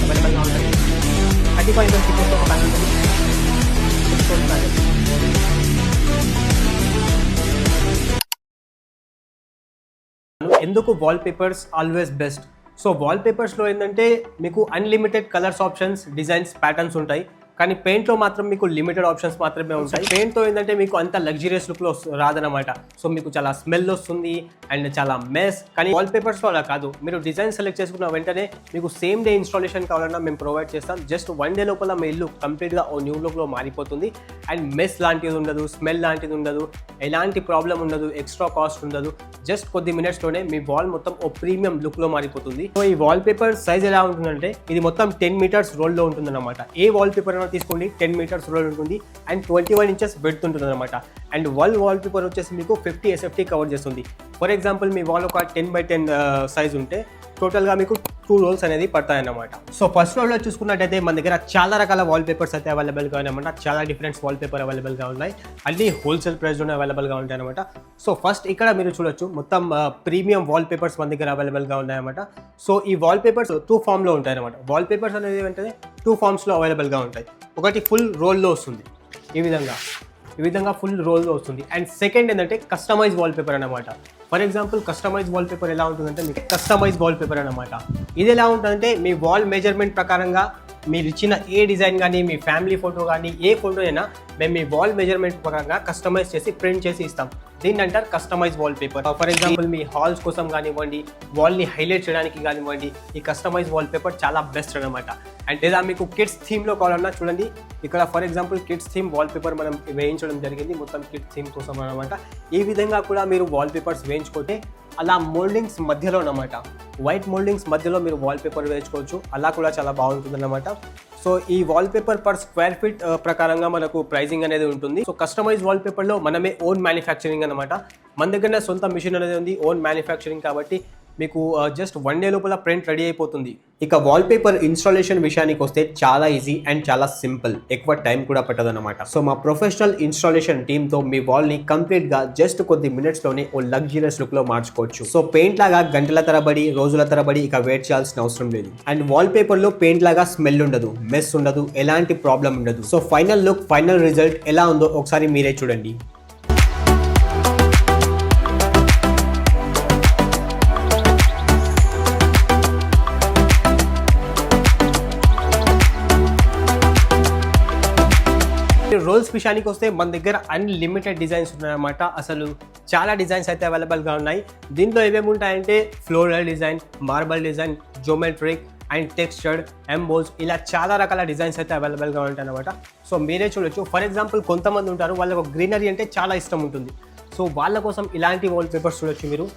అవైలబుల్గా ఉన్నాయి. 35 ఇంచెస్ ఒక ప్యానల్ ఎందుకు wall papers always best? So wall పేపర్స్లో ఏంటంటే మీకు unlimited colours options, designs, patterns ఉంటాయి. కానీ పెయింట్లో మాత్రం మీకు లిమిటెడ్ ఆప్షన్స్ మాత్రమే ఉంటాయి. పెయింట్తో ఏంటంటే మీకు అంత లగ్జరియస్ లుక్లో రాదనమాట. సో మీకు చాలా స్మెల్ వస్తుంది అండ్ చాలా మెస్. కానీ వాల్ పేపర్స్లో అలా కాదు. మీరు డిజైన్ సెలెక్ట్ చేసుకున్న వెంటనే మీకు సేమ్ డే ఇన్స్టాలేషన్ కావాలన్నా మేము ప్రొవైడ్ చేస్తాం. జస్ట్ 1 డే లోపల మీ ఇల్లు కంప్లీట్గా ఓ న్యూ లుక్లో మారిపోతుంది. అండ్ మెస్ లాంటిది ఉండదు, స్మెల్ లాంటిది ఉండదు, ఎలాంటి ప్రాబ్లం ఉండదు, ఎక్స్ట్రా కాస్ట్ ఉండదు. జస్ట్ కొద్ది మినిట్స్లోనే మీ వాల్ మొత్తం ఓ ప్రీమియం లుక్లో మారిపోతుంది. సో ఈ వాల్ పేపర్ సైజ్ ఎలా ఉంటుందంటే ఇది మొత్తం 10 మీటర్స్ రోల్లో ఉంటుందన్నమాట. ఏ వాల్ పేపర్ తీసుకోండి 10 మీటర్స్ రోల్ ఉంటుంది అండ్ 21 ఇంచెస్ బెడ్త్ ఉంటుంది అనమాట. అండ్ వాల్ పేపర్ వచ్చేసి మీకు 50 SFT కవర్ చేస్తుంది. ఫర్ ఎగ్జాంపుల్ మీ వాల్ ఒక 10x10 సైజ్ ఉంటే టోటల్గా మీకు 2 రోల్స్ అనేది పడతాయన్నమాట. సో ఫస్ట్ రోల్లో చూసుకున్నట్టయితే మన దగ్గర చాలా రకాల వాల్ పేపర్స్ అయితే అవైలబుల్గా ఉన్నాయన్నమాట. చాలా డిఫరెంట్ వాల్ పేపర్ అవైలబుల్గా ఉన్నాయి. అన్ని హోల్సేల్ ప్రైస్లోనే అవైలబుల్గా ఉంటాయి అనమాట. సో ఫస్ట్ ఇక్కడ మీరు చూడొచ్చు మొత్తం ప్రీమియం వాల్ పేపర్స్ మన దగ్గర అవైలబుల్గా ఉన్నాయన్నమాట. సో ఈ వాల్ పేపర్స్ 2 ఫామ్లో ఉంటాయి అనమాట. వాల్ పేపర్స్ అనేది ఏంటంటే 2 ఫామ్స్లో అవైలబుల్గా ఉంటాయి. ఒకటి ఫుల్ రోల్లో వస్తుంది, ఈ విధంగా ఫుల్ రోల్లో వస్తుంది. అండ్ సెకండ్ ఏంటంటే కస్టమైజ్ వాల్ పేపర్ అనమాట. For example customise wallpaper ఎలా ఉంటుందంటే మీకు కస్టమైజ్ వాల్ పేపర్ అనమాట. ఇది ఎలా ఉంటుందంటే మీ వాల్ మెజర్మెంట్ ప్రకారంగా మీరు ఇచ్చిన ఏ డిజైన్ కానీ, మీ ఫ్యామిలీ ఫోటో కానీ, ఏ ఫోటో అయినా మేము మీ వాల్ మెజర్మెంట్ పరంగా కస్టమైజ్ చేసి ప్రింట్ చేసి ఇస్తాం. దీన్ని అంటారు customise wallpaper. For example మీ హాల్స్ కోసం కానివ్వండి, వాల్ని హైలైట్ చేయడానికి కానివ్వండి, ఈ కస్టమైజ్ వాల్ పేపర్ చాలా బెస్ట్ అనమాట. అండ్ లేదా మీకు కిడ్స్ థీమ్లో కావాలన్నా చూడండి, ఇక్కడ for example kids theme wallpaper మనం వేయించడం జరిగింది మొత్తం కిడ్స్ థీమ్ కోసం అనమాట. ఈ విధంగా కూడా మీరు వాల్ పేపర్స్ వేయించుకుంటే అలా మోల్డింగ్స్ మధ్యలో అనమాట, వైట్ మోల్డింగ్స్ మధ్యలో మీరు వాల్ పేపర్ వేయించుకోవచ్చు. అలా కూడా చాలా బాగుంటుంది అనమాట. సో ఈ wall paper per square feet ప్రకారంగా మనకు ప్రైజింగ్ అనేది ఉంటుంది. సో కస్టమైజ్ వాల్ పేపర్లో మనమే ఓన్ మ్యానుఫ్యాక్చరింగ్ అనమాట. మన దగ్గర సొంత మిషన్ అనేది ఉంది, ఓన్ మ్యానుఫ్యాక్చరింగ్ కాబట్టి మీకు జస్ట్ 1 డే లోపల ప్రింట్ రెడీ అయిపోతుంది. ఇక వాల్ పేపర్ ఇన్స్టాలేషన్ విషయానికి వస్తే చాలా ఈజీ అండ్ చాలా సింపుల్, ఎక్కువ టైం కూడా పట్టదన్నమాట. సో మా ప్రొఫెషనల్ ఇన్స్టాలేషన్ టీమ్తో మీ వాల్ని కంప్లీట్గా జస్ట్ కొద్ది మినిట్స్లోనే ఓ లగ్జరియస్ లుక్లో మార్చుకోవచ్చు. సో పెయింట్ లాగా గంటల తరబడి, రోజుల తరబడి ఇక వెయిట్ చేయాల్సిన అవసరం లేదు. అండ్ వాల్ పేపర్లో పెయింట్ లాగా స్మెల్ ఉండదు, మెస్ ఉండదు, ఎలాంటి ప్రాబ్లం ఉండదు. So final look, final result ఎలా ఉందో ఒకసారి మీరే చూడండి. రోల్స్ విషయానికి వస్తే మన దగ్గర అన్లిమిటెడ్ డిజైన్స్ ఉన్నాయన్నమాట. అసలు చాలా డిజైన్స్ అయితే అవైలబుల్గా ఉన్నాయి. దీంట్లో ఏమేమి ఉంటాయంటే floral design, marble design, geometric and textured, emboss, ఇలా చాలా రకాల డిజైన్స్ అయితే అవైలబుల్గా ఉంటాయి అనమాట. సో మీరే చూడొచ్చు. ఫర్ ఎగ్జాంపుల్ కొంతమంది ఉంటారు వాళ్ళకు గ్రీనరీ అంటే చాలా ఇష్టం ఉంటుంది. సో వాళ్ళ కోసం ఇలాంటి వాల్ పేపర్స్ చూడొచ్చు మీరు.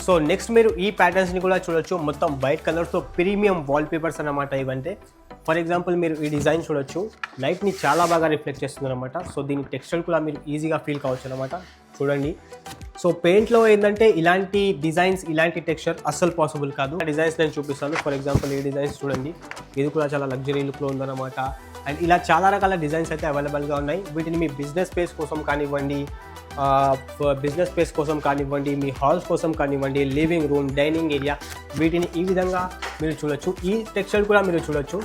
సో నెక్స్ట్ మీరు ఈ ప్యాటర్న్స్ని కూడా చూడొచ్చు. మొత్తం వైట్ కలర్తో ప్రీమియం వాల్ పేపర్స్ అన్నమాట ఇవంటే. ఫర్ ఎగ్జాంపుల్ మీరు ఈ డిజైన్ చూడొచ్చు, లైట్ని చాలా బాగా రిఫ్లెక్ట్ చేస్తుంది అనమాట. సో దీని టెక్స్చర్ కూడా మీరు ఈజీగా ఫీల్ కావచ్చు అనమాట. చూడండి. సో పెయింట్లో ఏంటంటే ఇలాంటి డిజైన్స్, ఇలాంటి టెక్స్చర్ అస్సలు పాసిబుల్ కాదు. డిజైన్స్ నేను చూపిస్తాను. ఫర్ ఎగ్జాంపుల్ ఈ డిజైన్స్ చూడండి, ఇది కూడా చాలా లగ్జరీ లుక్లో ఉందన్నమాట. అండ్ ఇలా చాలా రకాల డిజైన్స్ అయితే అవైలబుల్గా ఉన్నాయి. వీటిని మీ బిజినెస్ స్పేస్ కోసం కానివ్వండి, మీ హాల్స్ కోసం కానివ్వండి, లివింగ్ రూమ్, డైనింగ్ ఏరియా, వీటిని ఈ విధంగా మీరు చూడొచ్చు. ఈ టెక్స్చర్ కూడా మీరు చూడొచ్చు,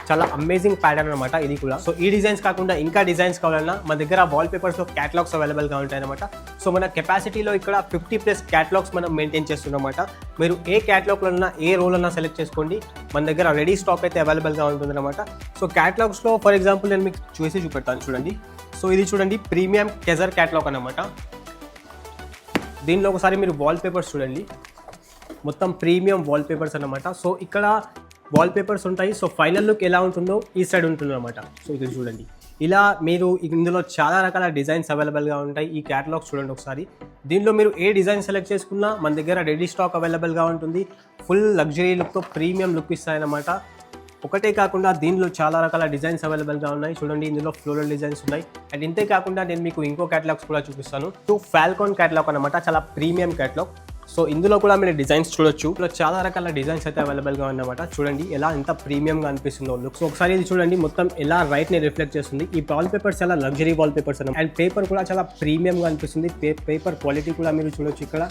చాలా అమేజింగ్ ప్యాటర్న్ అనమాట ఇది కూడా. సో ఈ డిజైన్స్ కాకుండా ఇంకా డిజైన్స్ కావాలన్నా మన దగ్గర వాల్ పేపర్స్లో క్యాటలాగ్స్ అవైలబుల్గా ఉంటాయి అనమాట. సో మన కెపాసిటీలో ఇక్కడ 50+ క్యాటలాగ్స్ మనం మెయింటైన్ చేస్తున్నమాట. మీరు ఏ క్యాటలాగ్లో అన్నా, ఏ రోల్ అన్నా సెలెక్ట్ చేసుకోండి, మన దగ్గర రెడీ స్టాక్ అయితే అవైలబుల్గా ఉంటుంది అనమాట. సో క్యాటలాగ్స్లో ఫర్ ఎగ్జాంపుల్ నేను మీకు చూపెడతాను చూడండి. సో ఇది చూడండి, ప్రీమియం కెజర్ క్యాటలాగ్ అనమాట. దీనిలో ఒకసారి మీరు వాల్ పేపర్స్ చూడండి, మొత్తం ప్రీమియం వాల్ పేపర్స్ అనమాట. సో ఇక్కడ వాల్ పేపర్స్ ఉంటాయి. సో ఫైనల్ లుక్ ఎలా ఉంటుందో ఈ సైడ్ ఉంటుంది అనమాట. సో ఇది చూడండి, ఇలా మీరు ఇందులో చాలా రకాల డిజైన్స్ అవైలబుల్గా ఉంటాయి. ఈ క్యాటలాగ్స్ చూడండి ఒకసారి. దీనిలో మీరు ఏ డిజైన్ సెలెక్ట్ చేసుకున్నా మన దగ్గర రెడీ స్టాక్ అవైలబుల్గా ఉంటుంది. ఫుల్ లగ్జరీ లుక్తో ప్రీమియం లుక్ ఇస్తాయన్నమాట. ఒకటే కాకుండా దీనిలో చాలా రకాల డిజైన్స్ అవైలబుల్గా ఉన్నాయి. చూడండి, ఇందులో ఫ్లోరల్ డిజైన్స్ ఉన్నాయి. అండ్ ఇంతే కాకుండా నేను మీకు ఇంకో క్యాటలాగ్స్ కూడా చూపిస్తాను. ఫాల్కాన్ క్యాటలాగ్ అనమాట, చాలా ప్రీమియం క్యాటలాగ్. సో ఇందులో కూడా మీరు డిజైన్స్ చూడొచ్చు. ఇందులో చాలా రకాల డిజైన్స్ అయితే అవైలబుల్గా ఉన్నమాట. చూడండి ఎలా ఎంత ప్రీమియంగా అనిపిస్తుందో లుక్. సో ఒకసారి ఇది చూడండి మొత్తం ఎలా రైట్ని రిఫ్లెక్ట్ చేస్తుంది. ఈ వాల్ పేపర్స్ చాలా లగ్జరీ వాల్ పేపర్స్ అన్నమాట. అండ్ పేపర్ కూడా చాలా ప్రీమియంగా అనిపిస్తుంది. పేపర్ క్వాలిటీ కూడా మీరు చూడొచ్చు, ఇక్కడ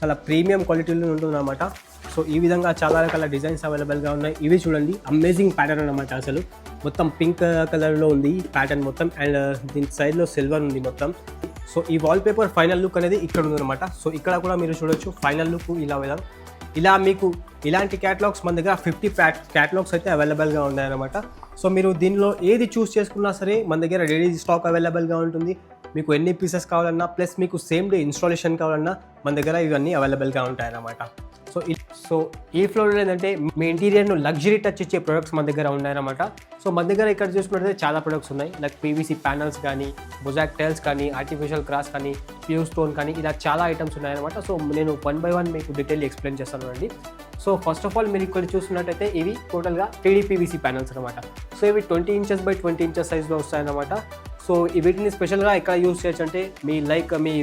చాలా ప్రీమియం క్వాలిటీలో ఉంటుంది అనమాట. సో ఈ విధంగా చాలా రకాల డిజైన్స్ అవైలబుల్గా ఉన్నాయి. ఇవి చూడండి అమేజింగ్ ప్యాటర్న్ అనమాట. అసలు మొత్తం పింక్ కలర్లో ఉంది ప్యాటర్న్ మొత్తం, అండ్ దీని సైడ్లో సిల్వర్ ఉంది మొత్తం. సో ఈ వాల్ పేపర్ ఫైనల్ లుక్ అనేది ఇక్కడ ఉందన్నమాట. సో ఇక్కడ కూడా మీరు చూడొచ్చు ఫైనల్ లుక్ ఇలా మీకు ఇలాంటి క్యాటలాగ్స్ మన దగ్గర 50 క్యాటలాగ్స్ అయితే అవైలబుల్గా ఉన్నాయన్నమాట. సో మీరు దీనిలో ఏది చూస్ చేసుకున్నా సరే మన దగ్గర రెడీ స్టాక్ అవైలబుల్గా ఉంటుంది. మీకు ఎన్ని పీసెస్ కావాలన్నా ప్లస్ మీకు సేమ్ డే ఇన్స్టాలేషన్ కావాలన్నా మన దగ్గర ఇవన్నీ అవైలబుల్గా ఉంటాయన్నమాట. సో ఈ ఫ్లోర్లో ఏంటంటే మీ ఇంటీరియర్ను లగ్జరీ టచ్ ఇచ్చే ప్రొడక్ట్స్ మన దగ్గర ఉన్నాయన్నమాట. సో మన దగ్గర ఇక్కడ చూసుకున్నట్లయితే చాలా ప్రొడక్ట్స్ ఉన్నాయి. లైక్ పీవీసీ ప్యానల్స్ కానీ, మొజాక్ టైల్స్ కానీ, ఆర్టిఫిషియల్ గ్రాస్ కానీ, ప్యూర్ స్టోన్ కానీ, ఇలా చాలా ఐటమ్స్ ఉన్నాయన్నమాట. సో నేను 1 by 1 మీకు డీటెయిల్ ఎక్స్ప్లెయిన్ చేస్తాను అండి. సో ఫస్ట్ ఆఫ్ ఆల్ మీరు ఇక్కడ చూస్తున్నట్టయితే ఇవి టోటల్గా 3D పీవీసీ ప్యానల్స్ అనమాట. సో ఇవి 20 inches by 20 inches సైజ్లో వస్తాయన్నమాట. సో వీటిని స్పెషల్గా ఎక్కడ యూజ్ చేయొచ్చు అంటే మీ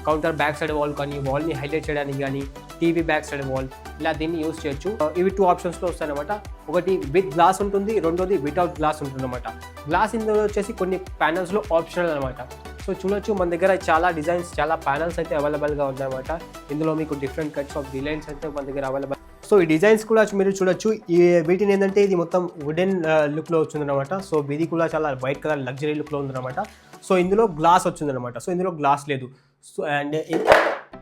కౌంటర్ బ్యాక్ సైడ్ వాల్ కానీ, వాల్ని హైలైట్ చేయడానికి కానీ, టీవీ బ్యాక్ సైడ్ వాల్ ఇలా దీన్ని యూజ్ చేయొచ్చు. ఇవి 2 ఆప్షన్స్లో వస్తాయన్నమాట. ఒకటి విత్ గ్లాస్ ఉంటుంది, రెండోది వితౌట్ గ్లాస్ ఉంటుంది అనమాట. గ్లాస్ ఇందులో వచ్చేసి కొన్ని ప్యానల్స్లో ఆప్షనల్ అనమాట. సో చూడొచ్చు మన దగ్గర చాలా డిజైన్స్, చాలా ప్యానల్స్ అయితే అవైలబుల్గా ఉన్నాయన్నమాట. ఇందులో మీకు డిఫరెంట్ కట్స్ ఆఫ్ డిజైన్స్ అయితే మన దగ్గర అవైలబుల్. సో ఈ డిజైన్స్ కూడా మీరు చూడొచ్చు. వీటిని ఏంటంటే ఇది మొత్తం వుడెన్ లుక్లో వచ్చిందనమాట. సో ఇది కూడా చాలా వైట్ కలర్ లగ్జరీ లుక్లో ఉందన్నమాట. సో ఇందులో గ్లాస్ వచ్చిందనమాట. సో ఇందులో గ్లాస్ లేదు. సో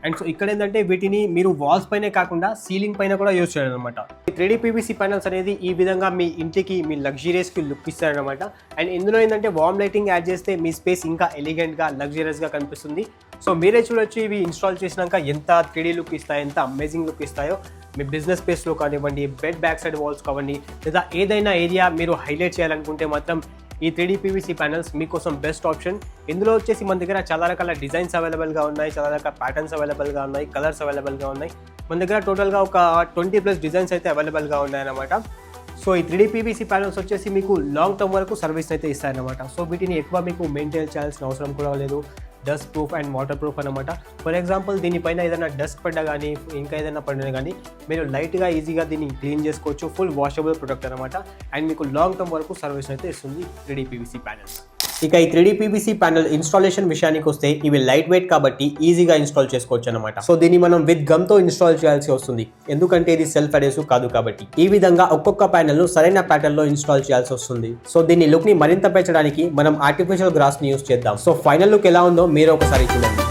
అండ్ సో ఇక్కడ ఏంటంటే వీటిని మీరు వాల్స్ పైనే కాకుండా సీలింగ్ పైన కూడా యూజ్ చేయాలి అనమాట. ఈ 3D పీవీసీ ప్యానల్స్ అనేది ఈ విధంగా మీ ఇంటికి, మీ లగ్జరియస్కి లుక్ ఇస్తారనమాట. అండ్ ఇందులో ఏంటంటే వార్మ్ లైటింగ్ యాడ్ చేస్తే మీ స్పేస్ ఇంకా ఎలిగెంట్గా, లగ్జరియస్గా కనిపిస్తుంది. సో మీరే చూడొచ్చు ఇవి ఇన్స్టాల్ చేసినాక ఎంత 3D లుక్ ఇస్తాయో, ఎంత అమేజింగ్ లుక్ ఇస్తాయో. మీ బిజినెస్ స్పేస్లో కానివ్వండి, బెడ్ బ్యాక్ సైడ్ వాల్స్ కావండి, లేదా ఏదైనా ఏరియా మీరు హైలైట్ చేయాలనుకుంటే మాత్రం ఈ 3D పీవీసీ ప్యానల్స్ మీకోసం బెస్ట్ ఆప్షన్. ఇందులో వచ్చేసి మన దగ్గర చాలా రకాల డిజైన్స్ అవైలబుల్గా ఉన్నాయి, చాలా రకాల ప్యాటర్న్స్ అవైలబుల్గా ఉన్నాయి, కలర్స్ అవైలబుల్గా ఉన్నాయి. మన దగ్గర టోటల్గా ఒక 20+ డిజైన్స్ అయితే అవైలబుల్గా ఉన్నాయన్నమాట. సో ఈ 3D పీవీసీ ప్యానల్స్ వచ్చేసి మీకు లాంగ్ టర్మ్ వరకు సర్వీస్ అయితే ఇస్తాయన్నమాట. సో వీటిని ఎక్కువ మీకు మెయింటైన్ చేయాల్సిన అవసరం కూడా లేదు. Dust proof and water proof అనమాట. ఫర్ ఎగ్జాంపుల్ దీనిపైన ఏదైనా డస్ట్ పడ్డా కానీ, ఇంకా ఏదైనా పడినా కానీ మీరు లైట్గా ఈజీగా దీన్ని క్లీన్ చేసుకోవచ్చు. ఫుల్ వాషబుల్ ప్రొడక్ట్ అనమాట. అండ్ మీకు లాంగ్ టర్మ్ వరకు సర్వీస్ అయితే ఇస్తుంది 3D పీవీసీ ప్యానల్స్. ఇక ఈ 3D పీవీసీ ప్యానల్ ఇన్స్టాలేషన్ విషయానికి వస్తే ఇవి లైట్ వెయిట్ కాబట్టి ఈజీగా ఇన్స్టాల్ చేసుకోవచ్చు అనమాట. సో దీన్ని మనం విత్ గమ్ తో ఇన్స్టాల్ చేయాల్సి వస్తుంది, ఎందుకంటే ఇది సెల్ఫ్ అడేసివ్ కాదు కాబట్టి. ఈ విధంగా ఒక్కొక్క ప్యానల్ ను సరైన ప్యాటర్న్ లో ఇన్స్టాల్ చేయాల్సి వస్తుంది. సో దీని లుక్ ని మరింత పెంచడానికి మనం ఆర్టిఫిషియల్ గ్రాస్ ని యూస్ చేద్దాం. సో ఫైనల్ లుక్ ఎలా ఉందో మీరు ఒకసారి చూడండి.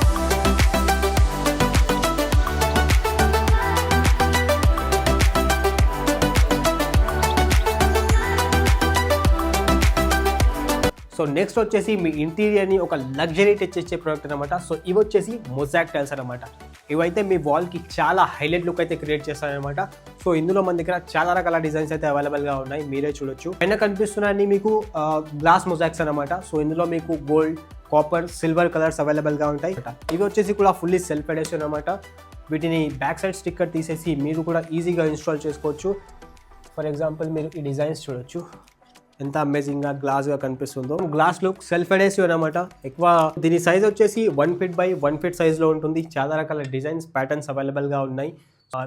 సో నెక్స్ట్ వచ్చేసి మీ ఇంటీరియర్ని ఒక లగ్జరీ టచ్ ఇచ్చే ప్రోడక్ట్ అనమాట. సో ఇవి వచ్చేసి మొజాక్ టైల్స్ అనమాట. ఇవైతే మీ వాల్కి చాలా హైలైట్ లుక్ అయితే క్రియేట్ చేస్తారనమాట. సో ఇందులో మన దగ్గర చాలా రకాల డిజైన్స్ అయితే అవైలబుల్గా ఉన్నాయి, మీరే చూడొచ్చు. పైన కనిపిస్తున్నాయి మీకు గ్లాస్ మొజాక్స్ అనమాట. సో ఇందులో మీకు గోల్డ్, కాపర్, సిల్వర్ కలర్స్ అవైలబుల్గా ఉంటాయి. ఇవి వచ్చేసి కూడా ఫుల్లీ సెల్ఫ్ ఎడిషన్ అనమాట. వీటిని బ్యాక్ సైడ్ స్టిక్కర్ తీసేసి మీరు కూడా ఈజీగా ఇన్స్టాల్ చేసుకోవచ్చు. ఫర్ ఎగ్జాంపుల్ మీరు ఈ డిజైన్స్ చూడొచ్చు, ఎంత అమేజింగ్గా గ్లాస్గా కనిపిస్తుందో. గ్లాస్ లుక్ సెల్ఫ్ అడేసివ్ అనమాట. ఎక్కువ దీని సైజ్ వచ్చేసి 1 feet by 1 feet సైజ్లో ఉంటుంది. చాలా రకాల డిజైన్స్, ప్యాటర్న్స్ అవైలబుల్గా ఉన్నాయి.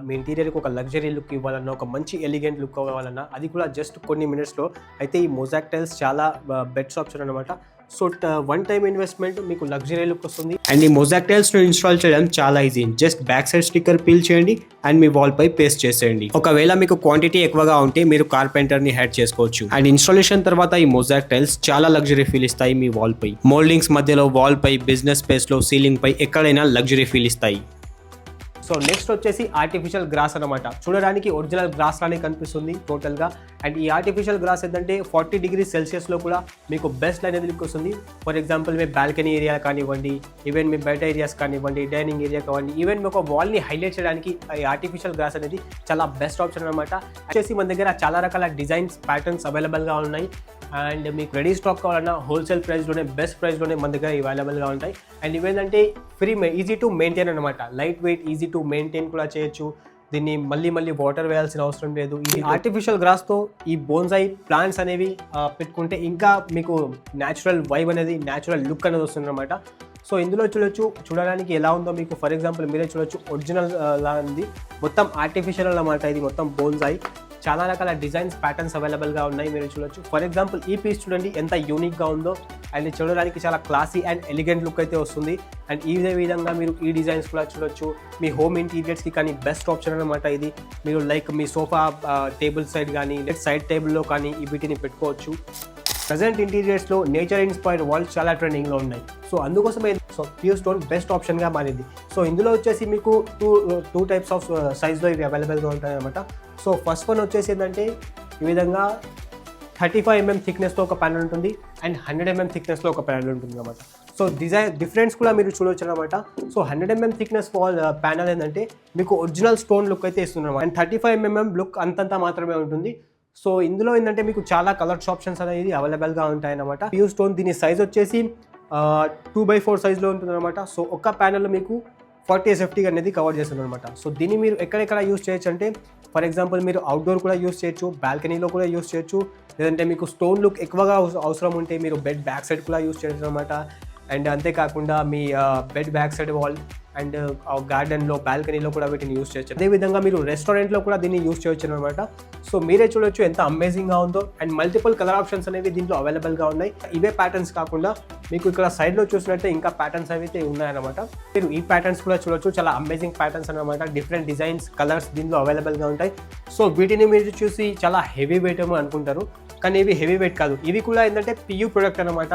మీ ఇంటీరియర్కి ఒక లగ్జరీ లుక్ ఇవ్వాలన్నా, ఒక మంచి ఎలిగెంట్ లుక్ కావాలన్నా, అది కూడా జస్ట్ కొన్ని మినిట్స్లో. అయితే ఈ మొజాక్ టైల్స్ చాలా బెస్ట్ ఆప్షన్ అనమాట. సో 1 time ఇన్వెస్ట్మెంట్ మీకు లగ్జరీ లుక్ వస్తుంది. అండ్ ఈ మొజాక్ టైల్స్ను ఇన్స్టాల్ చేయడం చాలా easy. Just back side sticker peel చేయండి అండ్ మీ వాల్ పై పేస్ట్ చేసేయండి. ఒకవేళ మీకు క్వాంటిటీ ఎక్కువగా ఉంటే మీరు కార్పెంటర్ని హైర్ చేసుకోవచ్చు. అండ్ ఇన్స్టాలేషన్ తర్వాత ఈ మొజాక్ టైల్స్ చాలా లగ్జరీ ఫీల్ ఇస్తాయి మీ వాల్ పై. మోల్డింగ్స్ మధ్యలో, వాల్ పై, బిజినెస్ స్పేస్లో, సీలింగ్ పై ఎక్కడైనా లగ్జరీ ఫీల్ ఇస్తాయి. సో నెక్స్ట్ వచ్చేసి ఆర్టిఫిషియల్ గ్రాస్ అనమాట. చూడడానికి ఒరిజినల్ గ్రాస్ లానే కనిపిస్తుంది టోటల్గా. అండ్ ఈ ఆర్టిఫిషియల్ గ్రాస్ ఏంటంటే 40 degrees Celsiusలో కూడా మీకు బెస్ట్ అనేది లుక్ వస్తుంది. For example me balcony area కానివ్వండి, ఈవెన్ మీ బయట ఏరియాస్ కానివ్వండి, డైనింగ్ ఏరియా కానివ్వండి, ఈవెన్ మీ ఒక వాల్ని హైలైట్ చేయడానికి ఈ ఆర్టిఫిషియల్ గ్రాస్ అనేది చాలా బెస్ట్ ఆప్షన్ అనమాట. వచ్చేసి మన దగ్గర చాలా రకాల డిజైన్స్, ప్యాటర్న్స్ అవైలబుల్గా ఉన్నాయి. అండ్ మీకు రెడీ స్టాక్ కావాలన్నా హోల్సేల్ ప్రైస్లోనే, బెస్ట్ ప్రైస్లోనే మన దగ్గర అవైలబుల్గా ఉంటాయి. అండ్ ఇవేంటంటే ఈజీ టు మెయింటైన్ అనమాట. Light weight, easy to maintain కూడా చేయొచ్చు. దీన్ని మళ్ళీ వాటర్ వేయాల్సిన అవసరం లేదు. ఈ ఆర్టిఫిషియల్ గ్రాస్తో ఈ బోన్సాయి ప్లాంట్స్ అనేవి పెట్టుకుంటే ఇంకా మీకు న్యాచురల్ వైబ్ అనేది, న్యాచురల్ లుక్ అనేది వస్తుంది అనమాట. సో ఇందులో చూడడానికి ఎలా ఉందో మీకు ఫర్ ఎగ్జాంపుల్ మీరే చూడొచ్చు, ఒరిజినల్ లా ఉంది, మొత్తం ఆర్టిఫిషియల్ అన్నమాట. ఇది మొత్తం బోన్సాయి, చాలా రకాల డిజైన్స్ ప్యాటర్న్స్ అవైలబుల్గా ఉన్నాయి, మీరు చూడొచ్చు. ఫర్ ఎగ్జాంపుల్ ఈ పీస్ చూడండి ఎంత యూనిక్గా ఉందో, అండ్ చూడడానికి చాలా క్లాసీ అండ్ ఎలిగెంట్ లుక్ అయితే వస్తుంది. అండ్ ఇదే విధంగా మీరు ఈ డిజైన్స్ కూడా చూడొచ్చు మీ హోమ్ ఇంటీరియర్స్కి కానీ బెస్ట్ ఆప్షన్ అనమాట ఇది. మీరు లైక్ మీ సోఫా టేబుల్ సైడ్ కానీ సైడ్ టేబుల్లో కానీ వీటిని పెట్టుకోవచ్చు. ప్రజెంట్ ఇంటీరియర్స్లో నేచర్ ఇన్స్పైర్డ్ వాల్స్ చాలా ట్రెండింగ్లో ఉన్నాయి. సో అందుకోసమే ప్యూర్ స్టోన్ బెస్ట్ ఆప్షన్గా మారింది. సో ఇందులో వచ్చేసి మీకు టూ టైప్స్ ఆఫ్ సైజ్లో ఇవి అవైలబుల్గా ఉంటాయి అనమాట. సో ఫస్ట్ వన్ వచ్చేసి ఏంటంటే ఈ విధంగా 35mm థిక్నెస్తో ఒక ప్యానల్ ఉంటుంది అండ్ 100mm థిక్నెస్లో ఒక ప్యానల్ ఉంటుంది అనమాట. సో డిఫరెన్స్ కూడా మీరు చూడవచ్చు అనమాట. సో 100mm థిక్నెస్ ప్యానల్ ఏంటంటే మీకు ఒరిజినల్ స్టోన్ లుక్ అయితే ఇస్తుంది అనమాట. అండ్ 35mm లుక్ అంతంత మాత్రమే ఉంటుంది. సో ఇందులో ఏంటంటే మీకు చాలా కలర్స్ ఆప్షన్స్ అనేది అవైలబుల్గా ఉంటాయి అనమాట. ప్యూర్ స్టోన్ దీని సైజ్ వచ్చేసి 2x4 సైజ్లో ఉంటుంది అనమాట. సో ఒక్క ప్యానల్లో మీకు 40 SFT అనేది కవర్ చేస్తుంది అనమాట. సో దీన్ని మీరు ఎక్కడెక్కడ యూస్ చేయొచ్చు అంటే ఫర్ ఎగ్జాంపుల్ మీరు అవుట్డోర్ కూడా యూస్ చేయొచ్చు, బాల్కనీలో కూడా యూస్ చేయొచ్చు, లేదంటే మీకు స్టోన్ లుక్ ఎక్కువగా అవసరం ఉంటే మీరు బెడ్ బ్యాక్ సైడ్ కూడా యూస్ చేయొచ్చు అనమాట. అండ్ అంతేకాకుండా మీ bed back side wall and గార్డెన్లో బాల్కనీలో కూడా వీటిని యూస్ చేయొచ్చు. అదేవిధంగా మీరు రెస్టారెంట్లో కూడా దీన్ని యూస్ చేయొచ్చు అనమాట. సో మీరే చూడొచ్చు ఎంత అమేజింగ్గా ఉందో. అండ్ మల్టిపుల్ కలర్ ఆప్షన్స్ అనేవి దీంట్లో అవైలబుల్గా ఉన్నాయి. ఇవే ప్యాటర్న్స్ కాకుండా మీకు ఇక్కడ సైడ్లో చూసినట్టే ఇంకా ప్యాటర్న్స్ అయితే ఉన్నాయన్నమాట. మీరు ఈ ప్యాటర్న్స్ కూడా చూడొచ్చు, చాలా అమేజింగ్ ప్యాటర్న్స్ అనమాట. డిఫరెంట్ డిజైన్స్ కలర్స్ దీంట్లో అవైలబుల్గా ఉంటాయి. సో వీటిని మీరు చూసి చాలా హెవీ వెయిట్ ఏమో అనుకుంటారు, కానీ ఇవి హెవీ వెయిట్ కాదు. ఇవి కూడా ఏంటంటే PU ప్రొడక్ట్ అనమాట.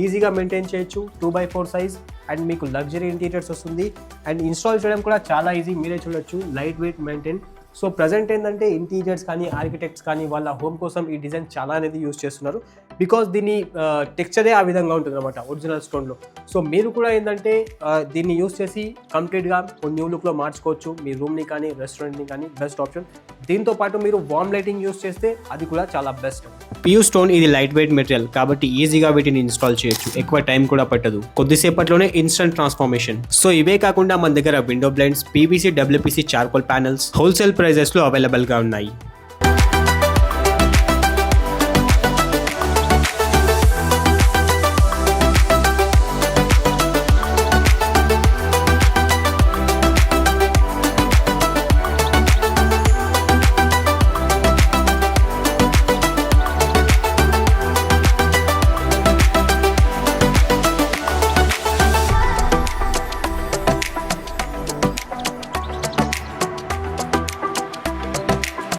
ఈజీగా మెయింటైన్ చేయొచ్చు, 2x4 సైజ్ అండ్ మీకు లగ్జరీ ఇంటీరియర్స్ వస్తుంది. అండ్ ఇన్స్టాల్ చేయడం కూడా చాలా ఈజీ, మీరే చూడొచ్చు, light weight maintain. So present ఏంటంటే ఇంటీరియర్స్ కానీ ఆర్కిటెక్ట్స్ కానీ వాళ్ళ హోమ్ కోసం ఈ డిజైన్ చాలా అనేది యూస్ చేస్తున్నారు. బికాస్ దీని టెక్స్చరే ఆ విధంగా ఉంటుంది అనమాట ఒరిజినల్ స్టోన్లో. సో మీరు కూడా ఏంటంటే దీన్ని యూస్ చేసి కంప్లీట్గా న్యూ లుక్లో మార్చుకోవచ్చు మీ రూమ్ని కానీ రెస్టారెంట్ని కానీ. Best option. దీంతో పాటు మీరు వార్మ్ లైటింగ్ యూస్ చేస్తే అది కూడా చాలా బెస్ట్. ప్యూర్ స్టోన్ ఇది లైట్ వెయిట్ మెటీరియల్ కాబట్టి ఈజీగా వీటిని ఇన్స్టాల్ చేయొచ్చు, ఎక్కువ టైం కూడా పట్టదు, కొద్దిసేపట్లోనే ఇన్స్టెంట్ ట్రాన్స్ఫర్మేషన్. సో ఇవే కాకుండా మన దగ్గర window blinds, PVC WPC charcoal panels wholesale prices లో అవైలబుల్ గా ఉన్నాయి.